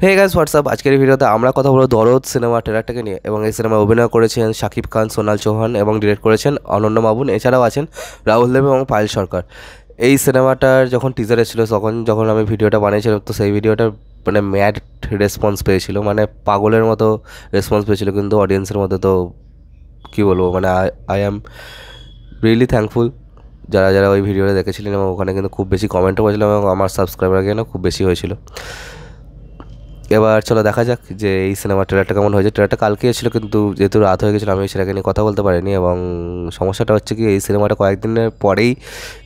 Hey guys WhatsApp, আজকের এই ভিডিওতে আমরা কথা বলবো দরদ সিনেমা ট্রেলারটাকে নিয়ে। এবং এই সিনেমায় অভিনয় করেছেন শাকিব খান, সোনাল চৌহান এবং ডিরেক্ট করেছেন অনন্য মামুন। এছাড়াও আছেন রাহুল দেব এবং পায়েল সরকার। এই সিনেমাটার যখন টিজার এসেছিলো যখন আমি ভিডিওটা বানিয়েছিলাম, তো সেই ভিডিওটার মানে ম্যাড রেসপন্স পেয়েছিল, মানে পাগলের মতো রেসপন্স পেয়েছিল। কিন্তু অডিয়েন্সের মধ্যে তো কী বলবো, মানে আই অ্যাম রিয়েলি থ্যাঙ্কফুল যারা যারা ওই ভিডিওটা দেখেছিলেন। এবং ওখানে কিন্তু খুব বেশি কমেন্টও করেছিল এবং আমার সাবস্ক্রাইবার গেনও খুব বেশি হয়েছিল। এবার চলো দেখা যাক যে এই সিনেমার ট্রেলারটা কেমন হয়েছে। ট্রেলারটা কালকে এসেছিলো, কিন্তু যেহেতু রাত হয়ে গেছিলো আমি সেটাকে নিয়ে কথা বলতে পারিনি। এবং সমস্যাটা হচ্ছে কি, এই সিনেমাটা কয়েকদিনের পরেই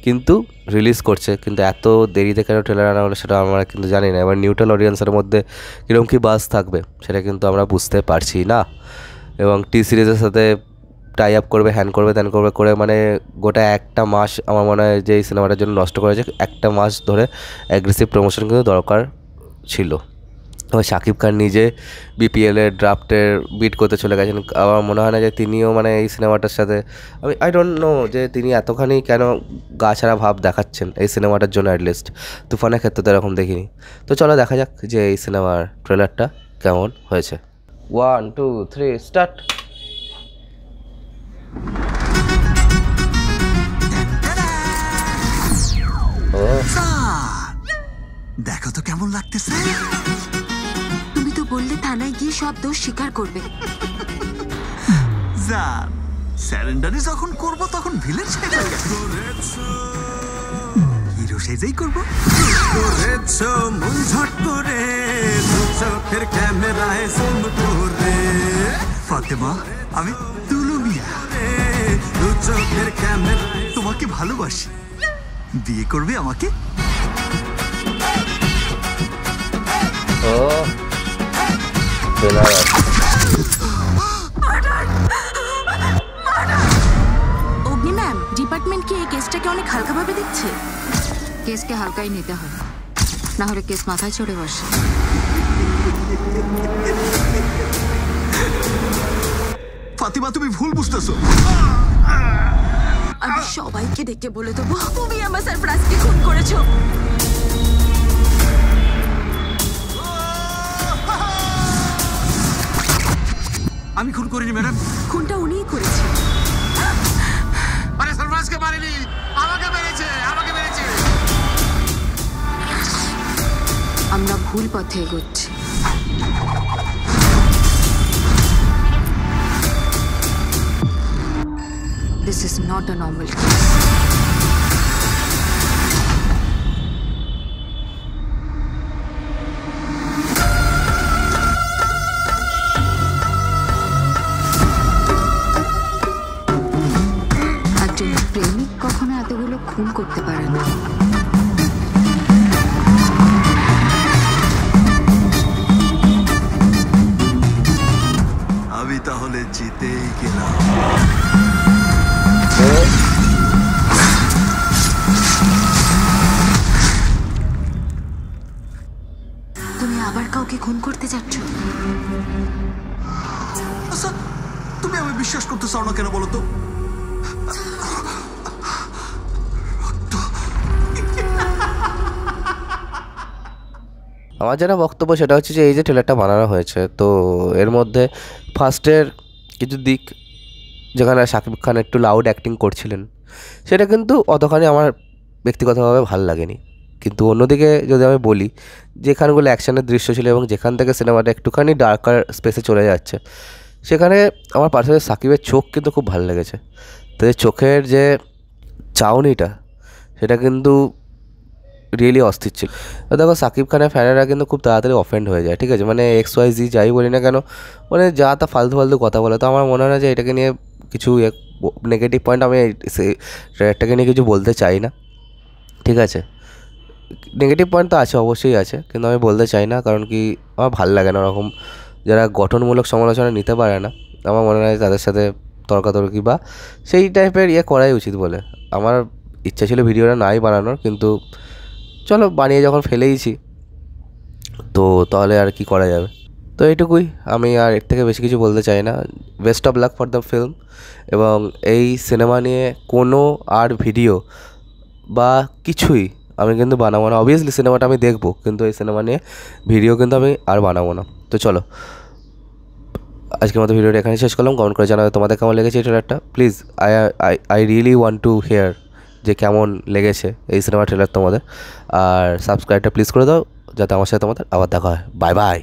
কিন্তু রিলিজ করছে, কিন্তু এত দেরিতে কেন ট্রেলার আনা হলো সেটা আমরা কিন্তু জানি না। এবার নিউট্রাল অডিয়েন্সের মধ্যে কীরকম কী বাজ থাকবে সেটা কিন্তু আমরা বুঝতে পারছি না। এবং টি সিরিজের সাথে টাই আপ করবে, হ্যান করবে, ত্যান করবে করে, মানে গোটা একটা মাস আমার মনে হয় যে এই সিনেমাটার জন্য নষ্ট করেছে। একটা মাস ধরে অ্যাগ্রেসিভ প্রমোশন কিন্তু দরকার ছিল। শাকিব খান নিজে বিপিএলের ড্রাফটের বিট করতে চলে গেছেন। আমার মনে হয় না যে তিনিও মানে এই সিনেমাটার সাথে, আই ডোন্ট নো যে তিনি এতখানি কেন গা ছাড়া ভাব দেখাচ্ছেন এই সিনেমাটার জন্য। অ্যাটলিস্ট তুফানের ক্ষেত্রে তো এরকম দেখিনি। তো চলো দেখা যাক যে এই সিনেমার ট্রেলারটা কেমন হয়েছে। 1 2 3 স্টার্ট। দেখো তো কেমন লাগতেছে। তুমি তো বললে থানায় গিয়ে সব দোষ স্বীকার করবে। স্যারেন্ডারি যখন করব তখন ভিলেন সেজে হিরো সেজেই করব। করেছো মন ঝট করে চোখের ক্যামেরায় জুম করে, ফাতেমা আমি তুলু মিয়া, চোখের ক্যামেরা তোমাকে ভালোবাসি, বিয়ে করবে আমাকে? অগ্নি ম্যাম, ডিপার্টমেন্ট কি এই কেসটাকে অনেক হালকাভাবে দেখছে? কেসকে হালকাই নিতে হয়, না হলে কেস মাথায় চড়ে বসে। ফাতিমা তুমি ভুল বুঝতেছো। আমি সবাইকে ডেকে বলে দেবো তুমি আমার সারপ্রাইজকে খুন করেছো। আমি খুন করিনি ম্যাডাম। খুনটা উনিই করেছে। আরে সারপ্রাইজকে মারিনি, আমাকে মেরেছে, আমাকে মেরেছে। আমরা ভুল পথে এগোচ্ছি। This is not a normal case. একজন প্রেমিক কখনো এতগুলো খুন করতে পারে না। আমি তাহলে জিতেই গেলাম। তুমি আবার কাউকে খুন করতে যাচ্ছ? আচ্ছা তুমি আমি বিশ্বাস করতে চাও না কেন বলো তো? আমার যেটা বক্তব্য সেটা হচ্ছে যে এই যে ট্রেলারটা বানানো হয়েছে, তো এর মধ্যে ফার্স্টের কিছু দিক যেখানে শাকিব খান একটু লাউড অ্যাক্টিং করছিলেন সেটা কিন্তু অতখানি আমার ব্যক্তিগতভাবে ভালো লাগেনি। কিন্তু অন্যদিকে যদি আমি বলি, যেখানগুলো অ্যাকশনের দৃশ্য ছিল এবং যেখান থেকে সিনেমাটা একটুখানি ডার্কার স্পেসে চলে যাচ্ছে, সেখানে আমার পার্সোনালি সাকিবের চোখ কিন্তু খুব ভালো লেগেছে। তো চোখের যে চাউনিটা সেটা কিন্তু রিয়েলি অস্থির ছিল। দেখো সাকিব খানের ফ্যানেরা কিন্তু খুব তাড়াতাড়ি অফেন্ড হয়ে যায়, ঠিক আছে, মানে XYZ যাই বলি না কেন, মানে যা তা ফালতু ফালতু কথা বলে। তো আমার মনে হয় না যে এটাকে নিয়ে কিছু নেগেটিভ পয়েন্ট আমি এটাকে নিয়ে কিছু বলতে চাই না, ঠিক আছে। নেগেটিভ পয়েন্ট তো আছে, অবশ্যই আছে, কিন্তু আমি বলতে চাই না, কারণ কি আমার ভালো লাগে না ওরকম যারা গঠনমূলক সমালোচনা নিতে পারে না। আমার মনে হয় তাদের সাথে তর্কাতর্কি বা সেই টাইপের করাই উচিত বলে। আমার ইচ্ছা ছিল ভিডিওটা নাই বানানোর, কিন্তু চলো বানিয়ে যখন ফেলেইছি তো তাহলে আর কি করা যাবে। তো এইটুকুই, আমি আর এর থেকে বেশি কিছু বলতে চাই না। Best of luck for the film. এবং এই সিনেমা নিয়ে কোনো আর ভিডিও বা কিছুই আমি কিন্তু বানাবো না। অবভিয়াসলি সিনেমাটা আমি দেখবো, কিন্তু এই সিনেমা নিয়ে ভিডিও কিন্তু আমি আর বানাবো না। তো চলো আজকের মতো ভিডিওটা এখানে শেষ করলাম। কমেন্ট করে জানাবে তোমাদের কেমন লেগেছে এই ট্রেলারটা please. I really want to hear যে কেমন লেগেছে এই সিনেমা ট্রেলার তোমাদের। আর সাবস্ক্রাইবটা প্লিজ করে দাও যাতে আমার সাথে তোমাদের আবার দেখা হয়। Bye bye.